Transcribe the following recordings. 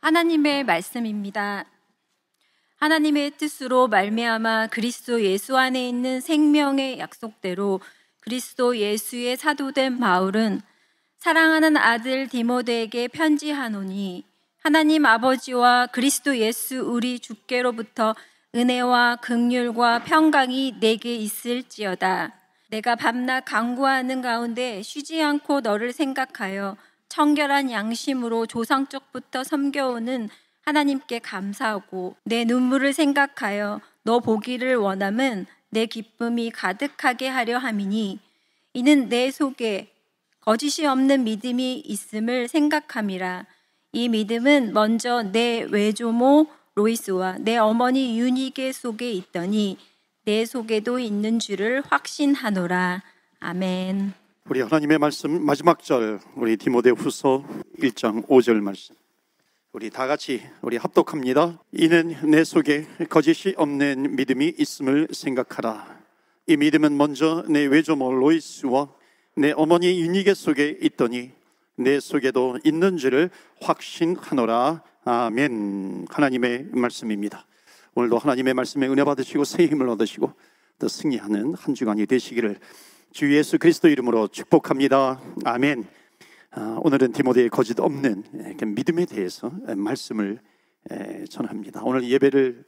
하나님의 말씀입니다. 하나님의 뜻으로 말미암아 그리스도 예수 안에 있는 생명의 약속대로 그리스도 예수의 사도된 바울은 사랑하는 아들 디모데에게 편지하노니, 하나님 아버지와 그리스도 예수 우리 주께로부터 은혜와 긍휼과 평강이 내게 있을지어다. 내가 밤낮 간구하는 가운데 쉬지 않고 너를 생각하여 청결한 양심으로 조상적부터 섬겨오는 하나님께 감사하고, 내 눈물을 생각하여 너 보기를 원함은 내 기쁨이 가득하게 하려 함이니, 이는 내 속에 거짓이 없는 믿음이 있음을 생각함이라. 이 믿음은 먼저 내 외조모 로이스와 내 어머니 유니게 속에 있더니 내 속에도 있는 줄을 확신하노라. 아멘. 우리 하나님의 말씀 마지막 절, 우리 디모데후서 1장 5절 말씀, 우리 다 같이 우리 합독합니다. 이는 내 속에 거짓이 없는 믿음이 있음을 생각하라. 이 믿음은 먼저 내 외조모 로이스와 내 어머니 유니게 속에 있더니 내 속에도 있는 줄을 확신하노라. 아멘. 하나님의 말씀입니다. 오늘도 하나님의 말씀에 은혜 받으시고 새 힘을 얻으시고 더 승리하는 한 주간이 되시기를 주 예수 그리스도 이름으로 축복합니다. 아멘. 오늘은 디모데의 거짓 없는 믿음에 대해서 말씀을 전합니다. 오늘 예배를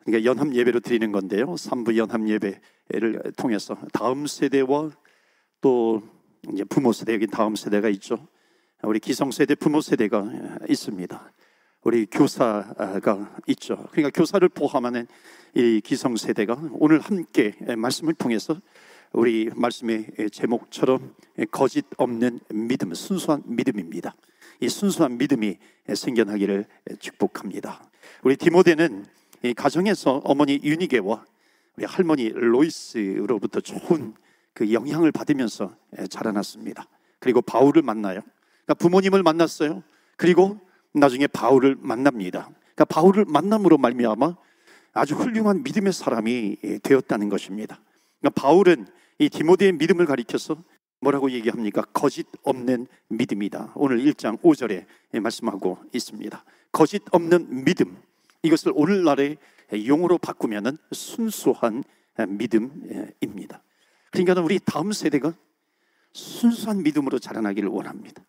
그러니까 연합 예배로 드리는 건데요, 3부 연합 예배를 통해서 다음 세대와 또 이제 부모 세대, 여기 다음 세대가 있죠. 우리 기성세대, 부모 세대가 있습니다. 우리 교사가 있죠. 그러니까 교사를 포함하는 이 기성세대가 오늘 함께 말씀을 통해서 우리 말씀의 제목처럼 거짓 없는 믿음, 순수한 믿음입니다. 이 순수한 믿음이 생겨나기를 축복합니다. 우리 디모데는 이 가정에서 어머니 유니게와 우리 할머니 로이스로부터 좋은 그 영향을 받으면서 자라났습니다. 그리고 바울을 만나요. 그러니까 부모님을 만났어요. 그리고 나중에 바울을 만납니다. 그러니까 바울을 만남으로 말미암아 아주 훌륭한 믿음의 사람이 되었다는 것입니다. 그러니까 바울은 이 디모데의 믿음을 가리켜서 뭐라고 얘기합니까? 거짓 없는 믿음이다. 오늘 1장 5절에 말씀하고 있습니다. 거짓 없는 믿음, 이것을 오늘날의 용어로 바꾸면 순수한 믿음입니다. 그러니까 우리 다음 세대가 순수한 믿음으로 자라나기를 원합니다.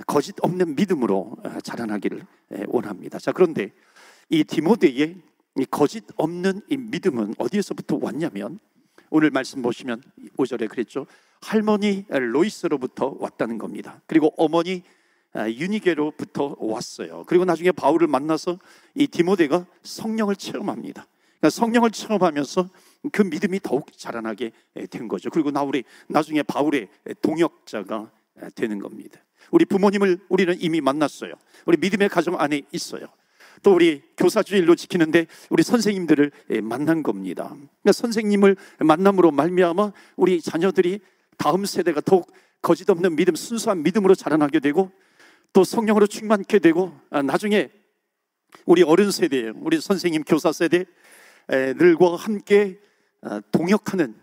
거짓 없는 믿음으로 자라나기를 원합니다. 자, 그런데 이 디모데의 이 거짓 없는 이 믿음은 어디에서부터 왔냐면, 오늘 말씀 보시면 5절에 그랬죠. 할머니 로이스로부터 왔다는 겁니다. 그리고 어머니 유니게로부터 왔어요. 그리고 나중에 바울을 만나서 이 디모데가 성령을 체험합니다. 그러니까 성령을 체험하면서 그 믿음이 더욱 자라나게 된 거죠. 그리고 나중에 바울의 동역자가 되는 겁니다. 우리 부모님을 우리는 이미 만났어요. 우리 믿음의 가정 안에 있어요. 또 우리 교사주일로 지키는데 우리 선생님들을 만난 겁니다. 그러니까 선생님을 만남으로 말미암아 우리 자녀들이 다음 세대가 더욱 거짓 없는 믿음, 순수한 믿음으로 자라나게 되고 또 성령으로 충만케 되고, 나중에 우리 어른 세대, 우리 선생님 교사 세대들과 함께 동역하는,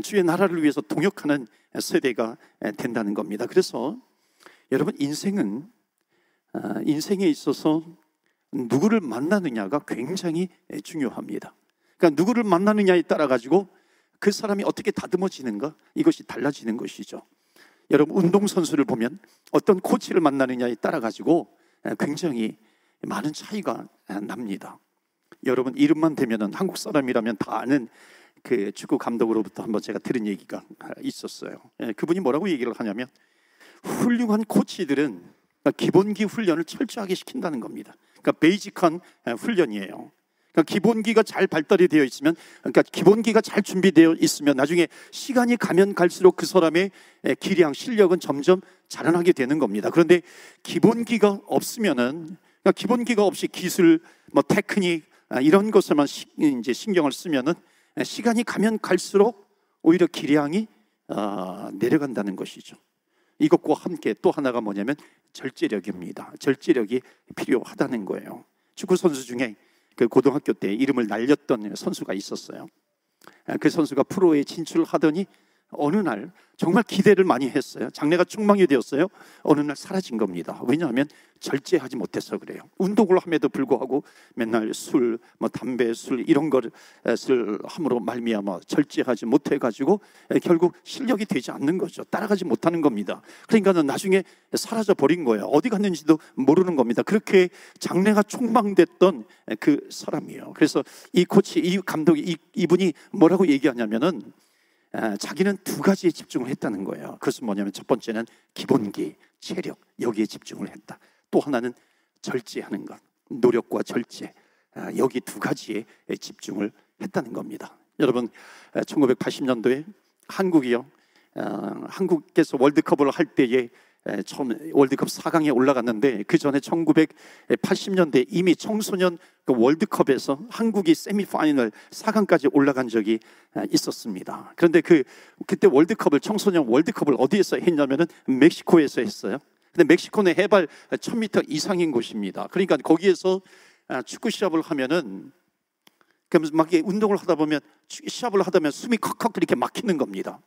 주의 나라를 위해서 동역하는 세대가 된다는 겁니다. 그래서 여러분, 인생에 있어서 누구를 만나느냐가 굉장히 중요합니다. 그러니까 누구를 만나느냐에 따라 가지고 그 사람이 어떻게 다듬어지는가, 이것이 달라지는 것이죠. 여러분, 운동선수를 보면 어떤 코치를 만나느냐에 따라 가지고 굉장히 많은 차이가 납니다. 여러분, 이름만 대면은 한국 사람이라면 다 아는 그 축구 감독으로부터 한번 제가 들은 얘기가 있었어요. 그분이 뭐라고 얘기를 하냐면, 훌륭한 코치들은 기본기 훈련을 철저하게 시킨다는 겁니다. 그러니까 베이직한 훈련이에요. 그러니까 기본기가 잘 발달이 되어 있으면, 그러니까 기본기가 잘 준비되어 있으면 나중에 시간이 가면 갈수록 그 사람의 기량, 실력은 점점 자라나게 되는 겁니다. 그런데 기본기가 없으면은, 그러니까 기본기가 없이 기술, 테크닉 이런 것에만 이제 신경을 쓰면은 시간이 가면 갈수록 오히려 기량이 내려간다는 것이죠. 이것과 함께 또 하나가 뭐냐면 절제력입니다. 절제력이 필요하다는 거예요. 축구 선수 중에 그 고등학교 때 이름을 날렸던 선수가 있었어요. 그 선수가 프로에 진출하더니 어느 날 정말 기대를 많이 했어요. 장래가 충망이 되었어요. 어느 날 사라진 겁니다. 왜냐하면 절제하지 못해서 그래요. 운동을 함에도 불구하고 맨날 술, 담배, 술 이런 것을 함으로 말미암아 절제하지 못해가지고 결국 실력이 되지 않는 거죠. 따라가지 못하는 겁니다. 그러니까는 나중에 사라져 버린 거예요. 어디 갔는지도 모르는 겁니다. 그렇게 장래가 촉망됐던 그 사람이에요. 그래서 이 코치, 이 감독이 이분이 뭐라고 얘기하냐면은 자기는 두 가지에 집중을 했다는 거예요. 그것은 뭐냐면 첫 번째는 기본기, 체력, 여기에 집중을 했다. 또 하나는 절제하는 것, 노력과 절제, 여기 두 가지에 집중을 했다는 겁니다. 여러분, 1980년도에 한국이요, 한국에서 월드컵을 할 때에 처음 월드컵 4강에 올라갔는데 그 전에 1980년대 이미 청소년 그 월드컵에서 한국이 세미파이널 4강까지 올라간 적이 있었습니다. 그런데 그때 월드컵을 청소년 월드컵을 어디에서 했냐면은 멕시코에서 했어요. 근데 멕시코는 해발 1000m 이상인 곳입니다. 그러니까 거기에서 축구 시합을 하면은 그러면서 막 운동을 하다 보면 시합을 하다 보면 숨이 컥컥 이렇게 막히는 겁니다.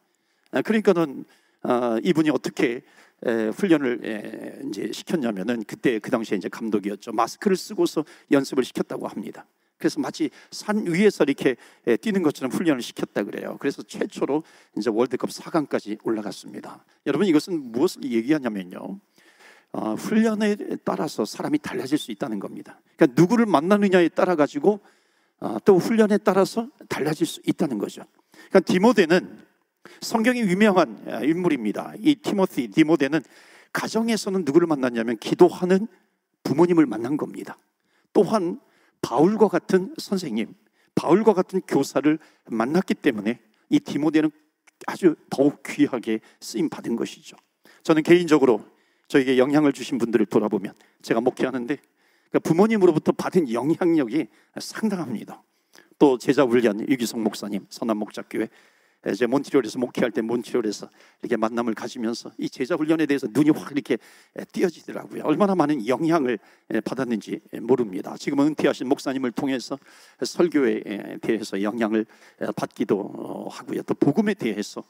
그러니까는 이분이 어떻게 훈련을 이제 시켰냐면은 그때 그 당시에 이제 감독이었죠. 마스크를 쓰고서 연습을 시켰다고 합니다. 그래서 마치 산 위에서 이렇게 뛰는 것처럼 훈련을 시켰다 그래요. 그래서 최초로 이제 월드컵 4강까지 올라갔습니다. 여러분, 이것은 무엇을 얘기하냐면요, 훈련에 따라서 사람이 달라질 수 있다는 겁니다. 그러니까 누구를 만나느냐에 따라 가지고 또 훈련에 따라서 달라질 수 있다는 거죠. 그러니까 디모데는 성경이 유명한 인물입니다. 이 디모데는 가정에서는 누구를 만났냐면 기도하는 부모님을 만난 겁니다. 또한 바울과 같은 선생님, 바울과 같은 교사를 만났기 때문에 이 디모데는 아주 더욱 귀하게 쓰임 받은 것이죠. 저는 개인적으로 저에게 영향을 주신 분들을 돌아보면 제가 목회하는데 부모님으로부터 받은 영향력이 상당합니다. 또 제자 훈련 유기성 목사님, 선한목자교회 이제 몬트리올에서 목회할 때 몬트리올에서 이렇게 만남을 가지면서 이 제자 훈련에 대해서 눈이 확 이렇게 띄어지더라고요. 얼마나 많은 영향을 받았는지 모릅니다. 지금은 은퇴하신 목사님을 통해서 설교에 대해서 영향을 받기도 하고요. 또 복음에 대해서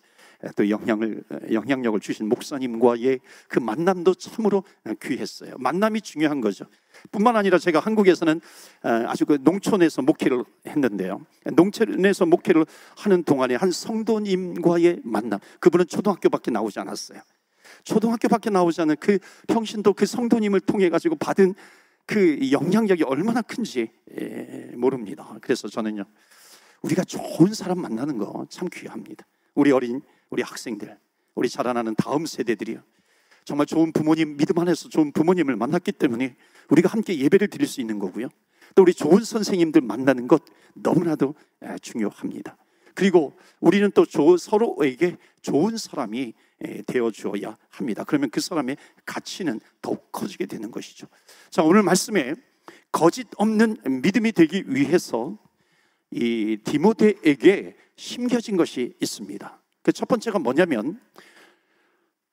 또 영향력을 주신 목사님과의 그 만남도 참으로 귀했어요. 만남이 중요한 거죠. 뿐만 아니라 제가 한국에서는 아주 그 농촌에서 목회를 했는데요, 농촌에서 목회를 하는 동안에 한 성도님과의 만남, 그분은 초등학교밖에 나오지 않았어요. 초등학교밖에 나오지 않은 그 평신도 그 성도님을 통해 가지고 받은 그 영향력이 얼마나 큰지 모릅니다. 그래서 저는요, 우리가 좋은 사람 만나는 거 참 귀합니다. 우리 학생들, 우리 자라나는 다음 세대들이요, 정말 좋은 부모님, 믿음 안에서 좋은 부모님을 만났기 때문에 우리가 함께 예배를 드릴 수 있는 거고요. 또 우리 좋은 선생님들 만나는 것 너무나도 중요합니다. 그리고 우리는 또 서로에게 좋은 사람이 되어주어야 합니다. 그러면 그 사람의 가치는 더욱 커지게 되는 것이죠. 자, 오늘 말씀에 거짓 없는 믿음이 되기 위해서 이 디모데에게 심겨진 것이 있습니다. 그 첫 번째가 뭐냐면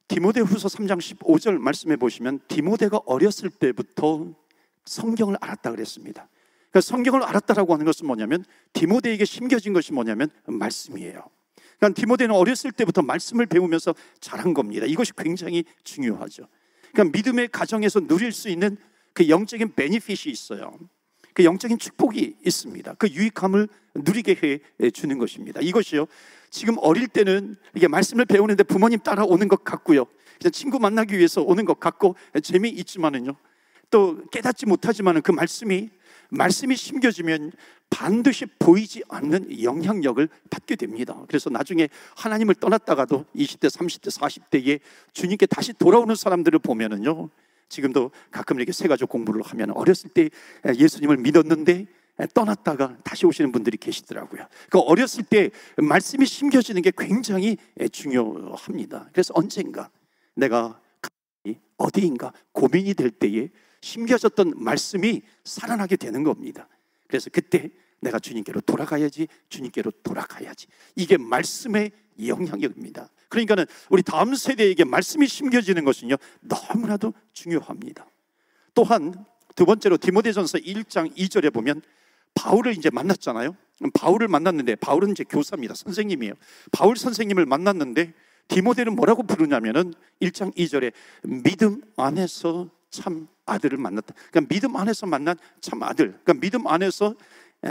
디모데후서 3장 15절 말씀해 보시면 디모데가 어렸을 때부터 성경을 알았다 그랬습니다. 그러니까 성경을 알았다라고 하는 것은 뭐냐면 디모데에게 심겨진 것이 뭐냐면 말씀이에요. 그러니까 디모데는 어렸을 때부터 말씀을 배우면서 자란 겁니다. 이것이 굉장히 중요하죠. 그러니까 믿음의 가정에서 누릴 수 있는 그 영적인 베니핏이 있어요. 그 영적인 축복이 있습니다. 그 유익함을 누리게 해 주는 것입니다. 이것이요, 지금 어릴 때는 이게 말씀을 배우는데 부모님 따라오는 것 같고요, 그냥 친구 만나기 위해서 오는 것 같고 재미있지만은요, 또 깨닫지 못하지만은 그 말씀이 심겨지면 반드시 보이지 않는 영향력을 받게 됩니다. 그래서 나중에 하나님을 떠났다가도 20대, 30대, 40대에 주님께 다시 돌아오는 사람들을 보면은요, 지금도 가끔 이렇게 세가족 공부를 하면 어렸을 때 예수님을 믿었는데 떠났다가 다시 오시는 분들이 계시더라고요. 그 어렸을 때 말씀이 심겨지는 게 굉장히 중요합니다. 그래서 언젠가 내가 어디인가 고민이 될 때에 심겨졌던 말씀이 살아나게 되는 겁니다. 그래서 그때 내가 주님께로 돌아가야지, 이게 말씀의 영향력입니다. 그러니까는 우리 다음 세대에게 말씀이 심겨지는 것은요, 너무나도 중요합니다. 또한 두 번째로 디모데전서 1장 2절에 보면 바울을 이제 만났잖아요. 바울을 만났는데, 바울은 이제 교사입니다. 선생님이에요. 바울 선생님을 만났는데 디모데는 뭐라고 부르냐면은 1장 2절에 믿음 안에서 참 아들을 만났다. 그러니까 믿음 안에서 만난 참 아들, 그러니까 믿음 안에서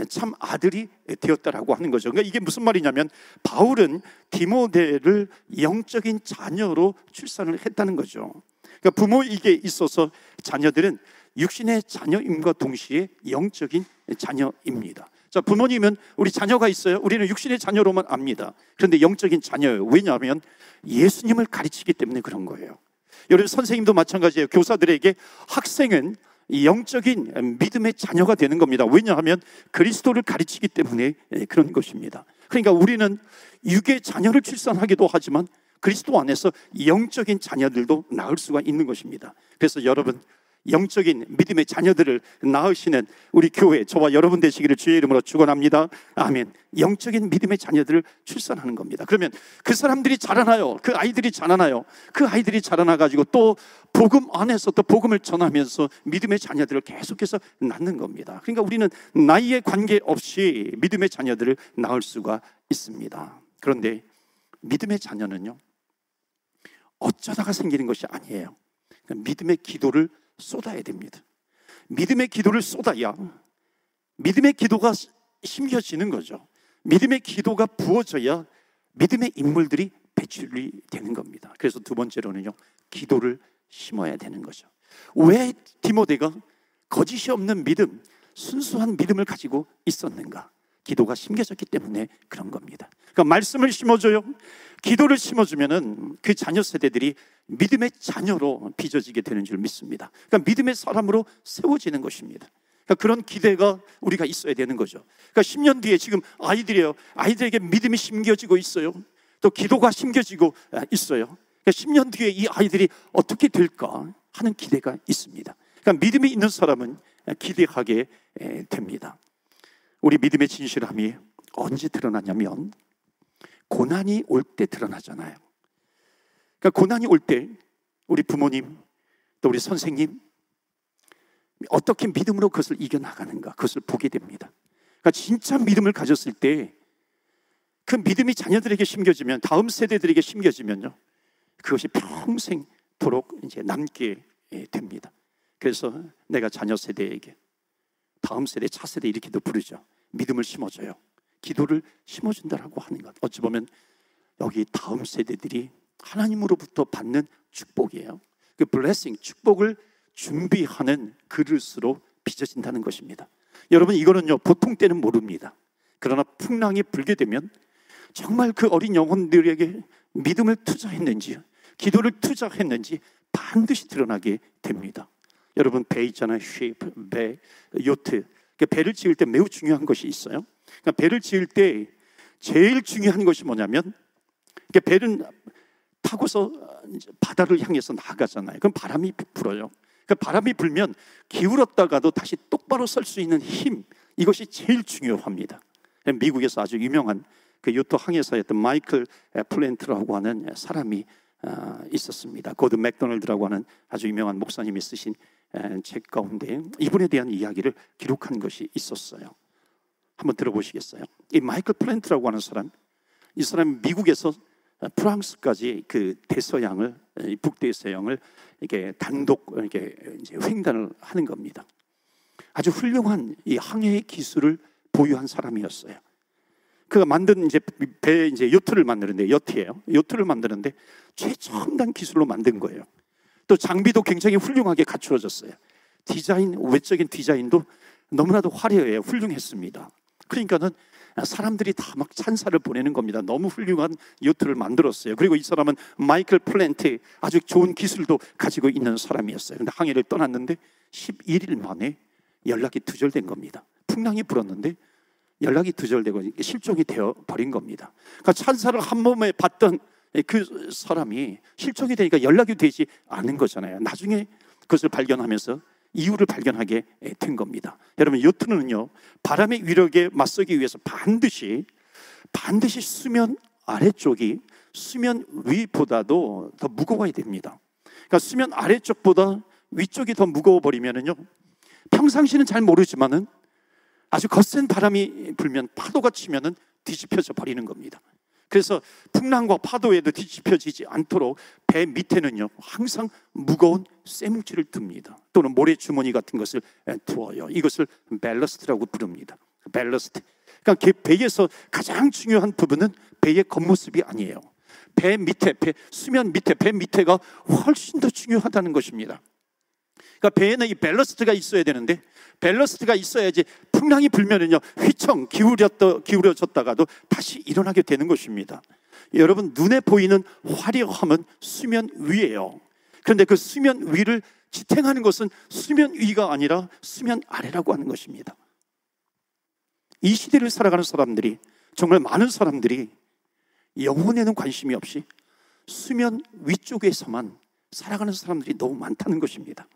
참 아들이 되었다라고 하는 거죠. 그러니까 이게 무슨 말이냐면 바울은 디모데를 영적인 자녀로 출산을 했다는 거죠. 그러니까 부모에게 있어서 자녀들은 육신의 자녀임과 동시에 영적인 자녀입니다. 자, 부모님은 우리 자녀가 있어요. 우리는 육신의 자녀로만 압니다. 그런데 영적인 자녀예요. 왜냐하면 예수님을 가르치기 때문에 그런 거예요. 여러분, 선생님도 마찬가지예요. 교사들에게 학생은 영적인 믿음의 자녀가 되는 겁니다. 왜냐하면 그리스도를 가르치기 때문에 그런 것입니다. 그러니까 우리는 육의 자녀를 출산하기도 하지만 그리스도 안에서 영적인 자녀들도 낳을 수가 있는 것입니다. 그래서 여러분, 영적인 믿음의 자녀들을 낳으시는 우리 교회, 저와 여러분 되시기를 주의 이름으로 축원합니다. 아멘. 영적인 믿음의 자녀들을 출산하는 겁니다. 그러면 그 사람들이 자라나요. 그 아이들이 자라나요. 그 아이들이 자라나가지고 또 복음 안에서 또 복음을 전하면서 믿음의 자녀들을 계속해서 낳는 겁니다. 그러니까 우리는 나이에 관계없이 믿음의 자녀들을 낳을 수가 있습니다. 그런데 믿음의 자녀는요, 어쩌다가 생기는 것이 아니에요. 그러니까 믿음의 기도를 쏟아야 됩니다. 믿음의 기도를 쏟아야 믿음의 기도가 심겨지는 거죠. 믿음의 기도가 부어져야 믿음의 인물들이 배출이 되는 겁니다. 그래서 두 번째로는요, 기도를 심어야 되는 거죠. 왜 디모데가 거짓이 없는 믿음, 순수한 믿음을 가지고 있었는가? 기도가 심겨졌기 때문에 그런 겁니다. 그러니까 말씀을 심어줘요. 기도를 심어주면은 그 자녀 세대들이 믿음의 자녀로 빚어지게 되는 줄 믿습니다. 그러니까 믿음의 사람으로 세워지는 것입니다. 그러니까 그런 기대가 우리가 있어야 되는 거죠. 그러니까 10년 뒤에 지금 아이들에게 믿음이 심겨지고 있어요. 또 기도가 심겨지고 있어요. 그러니까 10년 뒤에 이 아이들이 어떻게 될까 하는 기대가 있습니다. 그러니까 믿음이 있는 사람은 기대하게 됩니다. 우리 믿음의 진실함이 언제 드러나냐면 고난이 올 때 드러나잖아요. 그러니까 고난이 올 때 우리 부모님 또 우리 선생님 어떻게 믿음으로 그것을 이겨나가는가, 그것을 보게 됩니다. 그러니까 진짜 믿음을 가졌을 때 그 믿음이 자녀들에게 심겨지면, 다음 세대들에게 심겨지면요, 그것이 평생도록 이제 남게 됩니다. 그래서 내가 자녀 세대에게, 다음 세대, 차세대 이렇게도 부르죠. 믿음을 심어줘요. 기도를 심어준다라고 하는 것. 어찌 보면 여기 다음 세대들이 하나님으로부터 받는 축복이에요. 그 블레싱, 축복을 준비하는 그릇으로 빚어진다는 것입니다. 여러분, 이거는요, 보통 때는 모릅니다. 그러나 풍랑이 불게 되면 정말 그 어린 영혼들에게 믿음을 투자했는지, 기도를 투자했는지 반드시 드러나게 됩니다. 여러분, 배 있잖아요. 쉐이프, 배, 요트. 배를 지을 때 매우 중요한 것이 있어요. 그러니까 배를 지을 때 제일 중요한 것이 뭐냐면, 배는 타고서 바다를 향해서 나가잖아요. 그럼 바람이 불어요. 그 바람이 불면 기울었다가도 다시 똑바로 설 수 있는 힘, 이것이 제일 중요합니다. 미국에서 아주 유명한 그 요트 항해사였던 마이클 플랜트라고 하는 사람이 있었습니다. 고드 맥도널드라고 하는 아주 유명한 목사님이 쓰신 책 가운데 이분에 대한 이야기를 기록한 것이 있었어요. 한번 들어보시겠어요? 이 마이클 플랜트라고 하는 사람, 이 사람 미국에서 프랑스까지 그 대서양을, 북대서양을 이렇게 단독 이렇게 이제 횡단을 하는 겁니다. 아주 훌륭한 이 항해의 기술을 보유한 사람이었어요. 그가 만든 이제 배, 이제 요트를 만드는데, 요트예요. 요트를 만드는데 최첨단 기술로 만든 거예요. 또 장비도 굉장히 훌륭하게 갖추어졌어요. 디자인, 외적인 디자인도 너무나도 화려해요. 훌륭했습니다. 그러니까는 사람들이 다 막 찬사를 보내는 겁니다. 너무 훌륭한 요트를 만들었어요. 그리고 이 사람은 마이클 플랜트, 아주 좋은 기술도 가지고 있는 사람이었어요. 근데 항해를 떠났는데 11일 만에 연락이 두절된 겁니다. 풍랑이 불었는데 연락이 두절되고 실종이 되어 버린 겁니다. 그러니까 찬사를 한 몸에 받던 그 사람이 실종이 되니까 연락이 되지 않은 거잖아요. 나중에 그것을 발견하면서 이유를 발견하게 된 겁니다. 여러분, 요트는요, 바람의 위력에 맞서기 위해서 반드시 수면 아래쪽이 수면 위보다도 더 무거워야 됩니다. 그러니까 수면 아래쪽보다 위쪽이 더 무거워 버리면은요, 평상시는 잘 모르지만은 아주 거센 바람이 불면, 파도가 치면은 뒤집혀져 버리는 겁니다. 그래서 풍랑과 파도에도 뒤집혀지지 않도록 배 밑에는요 항상 무거운 쇠뭉치를 둡니다. 또는 모래주머니 같은 것을 두어요. 이것을 밸러스트라고 부릅니다. 밸러스트. 그러니까 배에서 가장 중요한 부분은 배의 겉모습이 아니에요. 배 밑에, 수면 밑에, 배 밑에가 훨씬 더 중요하다는 것입니다. 그러니까 배에는 이 밸러스트가 있어야 되는데, 밸러스트가 있어야지 풍랑이 불면은요 휘청 기울어졌다가도 다시 일어나게 되는 것입니다. 여러분, 눈에 보이는 화려함은 수면 위예요. 그런데 그 수면 위를 지탱하는 것은 수면 위가 아니라 수면 아래라고 하는 것입니다. 이 시대를 살아가는 사람들이, 정말 많은 사람들이 영혼에는 관심이 없이 수면 위쪽에서만 살아가는 사람들이 너무 많다는 것입니다.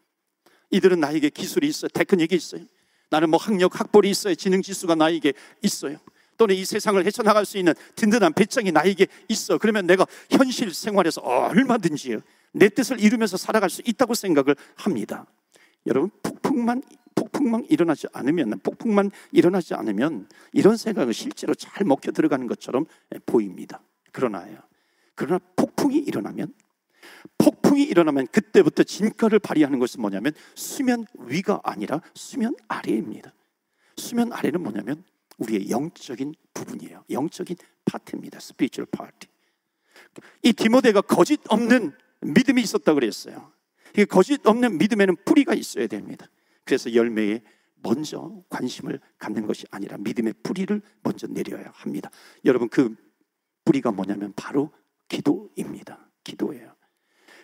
이들은 나에게 기술이 있어요, 테크닉이 있어요, 나는 뭐 학력, 학벌이 있어요, 지능지수가 나에게 있어요, 또는 이 세상을 헤쳐나갈 수 있는 든든한 배짱이 나에게 있어. 그러면 내가 현실 생활에서 얼마든지 내 뜻을 이루면서 살아갈 수 있다고 생각을 합니다. 여러분, 폭풍만 일어나지 않으면 이런 생각은 실제로 잘 먹혀 들어가는 것처럼 보입니다. 그러나 폭풍이 일어나면 그때부터 진가를 발휘하는 것은 뭐냐면 수면 위가 아니라 수면 아래입니다. 수면 아래는 뭐냐면 우리의 영적인 부분이에요. 영적인 파트입니다. 스피리추얼 파트. 이 디모데가 거짓 없는 믿음이 있었다고 그랬어요. 이 거짓 없는 믿음에는 뿌리가 있어야 됩니다. 그래서 열매에 먼저 관심을 갖는 것이 아니라 믿음의 뿌리를 먼저 내려야 합니다. 여러분, 그 뿌리가 뭐냐면 바로 기도입니다. 기도예요.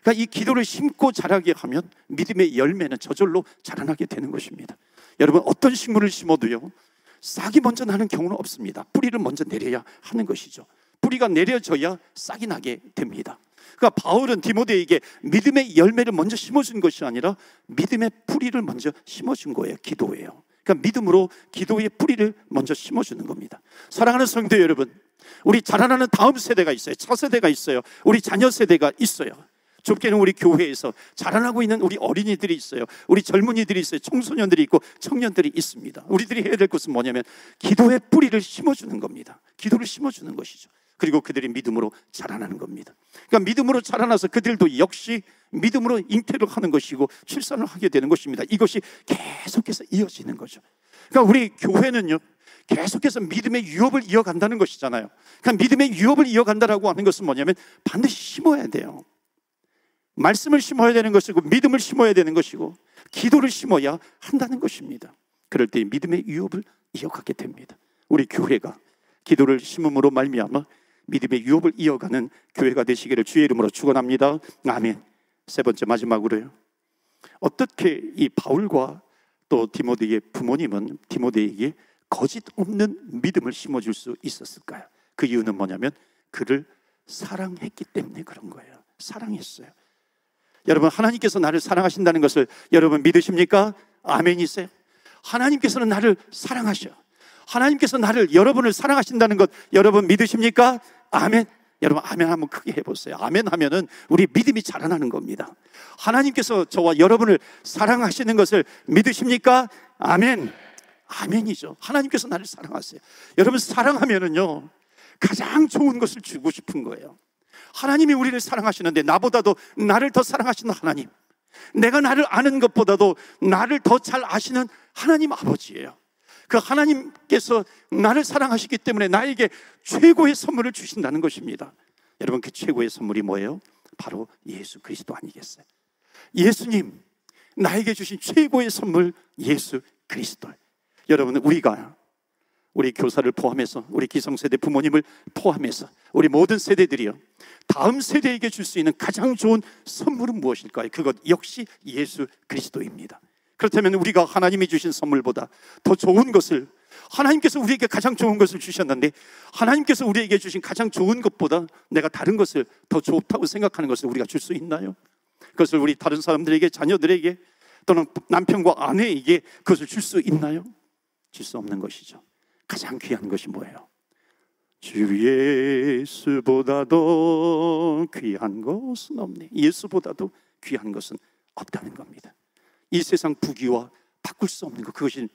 그러니까 이 기도를 심고 자라게 하면 믿음의 열매는 저절로 자라나게 되는 것입니다. 여러분, 어떤 식물을 심어도요 싹이 먼저 나는 경우는 없습니다. 뿌리를 먼저 내려야 하는 것이죠. 뿌리가 내려져야 싹이 나게 됩니다. 그러니까 바울은 디모데에게 믿음의 열매를 먼저 심어준 것이 아니라 믿음의 뿌리를 먼저 심어준 거예요. 기도예요. 그러니까 믿음으로 기도의 뿌리를 먼저 심어주는 겁니다. 사랑하는 성도 여러분, 우리 자라나는 다음 세대가 있어요. 차세대가 있어요. 우리 자녀 세대가 있어요. 좁게는 우리 교회에서 자라나고 있는 우리 어린이들이 있어요. 우리 젊은이들이 있어요. 청소년들이 있고 청년들이 있습니다. 우리들이 해야 될 것은 뭐냐면 기도의 뿌리를 심어주는 겁니다. 기도를 심어주는 것이죠. 그리고 그들이 믿음으로 자라나는 겁니다. 그러니까 믿음으로 자라나서 그들도 역시 믿음으로 잉태를 하는 것이고 출산을 하게 되는 것입니다. 이것이 계속해서 이어지는 거죠. 그러니까 우리 교회는요 계속해서 믿음의 유업을 이어간다는 것이잖아요. 그러니까 믿음의 유업을 이어간다라고 하는 것은 뭐냐면 반드시 심어야 돼요. 말씀을 심어야 되는 것이고 믿음을 심어야 되는 것이고 기도를 심어야 한다는 것입니다. 그럴 때 믿음의 유업을 이어가게 됩니다. 우리 교회가 기도를 심음으로 말미암아 믿음의 유업을 이어가는 교회가 되시기를 주의 이름으로 축원합니다. 아멘. 세 번째, 마지막으로요, 어떻게 이 바울과 또 디모데의 부모님은 디모데에게 거짓 없는 믿음을 심어줄 수 있었을까요? 그 이유는 뭐냐면 그를 사랑했기 때문에 그런 거예요. 사랑했어요. 여러분, 하나님께서 나를 사랑하신다는 것을 여러분 믿으십니까? 아멘이세요? 하나님께서는 나를 사랑하셔. 하나님께서 여러분을 사랑하신다는 것 여러분 믿으십니까? 아멘. 여러분, 아멘 한번 크게 해보세요. 아멘 하면은 우리 믿음이 자라나는 겁니다. 하나님께서 저와 여러분을 사랑하시는 것을 믿으십니까? 아멘. 아멘이죠. 하나님께서 나를 사랑하세요. 여러분, 사랑하면은요 가장 좋은 것을 주고 싶은 거예요. 하나님이 우리를 사랑하시는데 나보다도 나를 더 사랑하시는 하나님, 내가 나를 아는 것보다도 나를 더 잘 아시는 하나님 아버지예요. 그 하나님께서 나를 사랑하시기 때문에 나에게 최고의 선물을 주신다는 것입니다. 여러분, 그 최고의 선물이 뭐예요? 바로 예수 그리스도 아니겠어요? 예수님, 나에게 주신 최고의 선물 예수 그리스도. 여러분, 우리 교사를 포함해서 우리 기성세대 부모님을 포함해서 우리 모든 세대들이요 다음 세대에게 줄 수 있는 가장 좋은 선물은 무엇일까요? 그것 역시 예수 그리스도입니다. 그렇다면 우리가 하나님이 주신 선물보다 더 좋은 것을, 하나님께서 우리에게 가장 좋은 것을 주셨는데 하나님께서 우리에게 주신 가장 좋은 것보다 내가 다른 것을 더 좋다고 생각하는 것을 우리가 줄 수 있나요? 그것을 우리 다른 사람들에게, 자녀들에게 또는 남편과 아내에게 그것을 줄 수 있나요? 줄 수 없는 것이죠. 가장 귀한 것이 뭐예요? 주 예수보다도 귀한 것은 없네. 예수보다도 귀한 것은 없다는 겁니다. 이 세상 부귀와 바꿀 수 없는 것, 그것이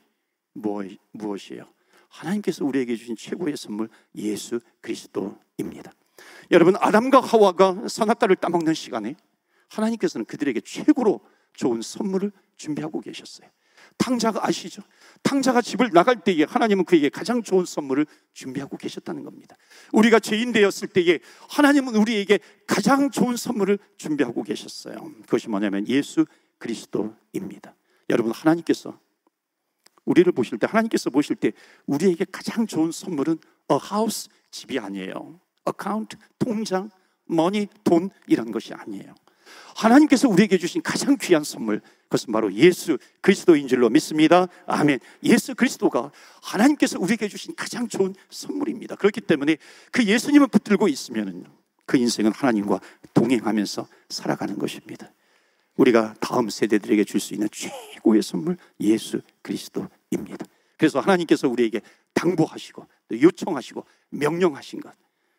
무엇이에요? 하나님께서 우리에게 주신 최고의 선물 예수 그리스도입니다. 여러분, 아담과 하와가 선악과를 따먹는 시간에 하나님께서는 그들에게 최고로 좋은 선물을 준비하고 계셨어요. 탕자가 아시죠? 탕자가 집을 나갈 때에 하나님은 그에게 가장 좋은 선물을 준비하고 계셨다는 겁니다. 우리가 죄인 되었을 때에 하나님은 우리에게 가장 좋은 선물을 준비하고 계셨어요. 그것이 뭐냐면 예수 그리스도입니다. 여러분, 하나님께서 우리를 보실 때, 하나님께서 보실 때 우리에게 가장 좋은 선물은 a house, 집이 아니에요. account, 통장, money, 돈, 이런 것이 아니에요. 하나님께서 우리에게 주신 가장 귀한 선물, 그것은 바로 예수 그리스도인 줄로 믿습니다. 아멘. 예수 그리스도가 하나님께서 우리에게 주신 가장 좋은 선물입니다. 그렇기 때문에 그 예수님을 붙들고 있으면 그 인생은 하나님과 동행하면서 살아가는 것입니다. 우리가 다음 세대들에게 줄 수 있는 최고의 선물 예수 그리스도입니다. 그래서 하나님께서 우리에게 당부하시고 요청하시고 명령하신 것,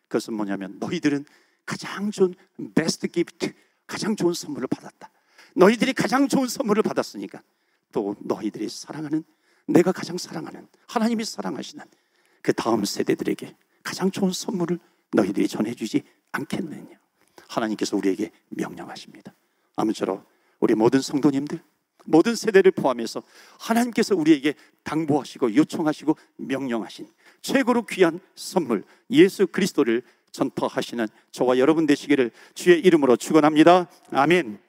그것은 뭐냐면 너희들은 가장 좋은 베스트 기프트, 가장 좋은 선물을 받았다. 너희들이 가장 좋은 선물을 받았으니까 또 너희들이 사랑하는, 내가 가장 사랑하는, 하나님이 사랑하시는 그 다음 세대들에게 가장 좋은 선물을 너희들이 전해주지 않겠느냐. 하나님께서 우리에게 명령하십니다. 아무쪼록 우리 모든 성도님들, 모든 세대를 포함해서 하나님께서 우리에게 당부하시고 요청하시고 명령하신 최고로 귀한 선물 예수 그리스도를 전파하시는 저와 여러분 되시기를 주의 이름으로 축원합니다. 아멘.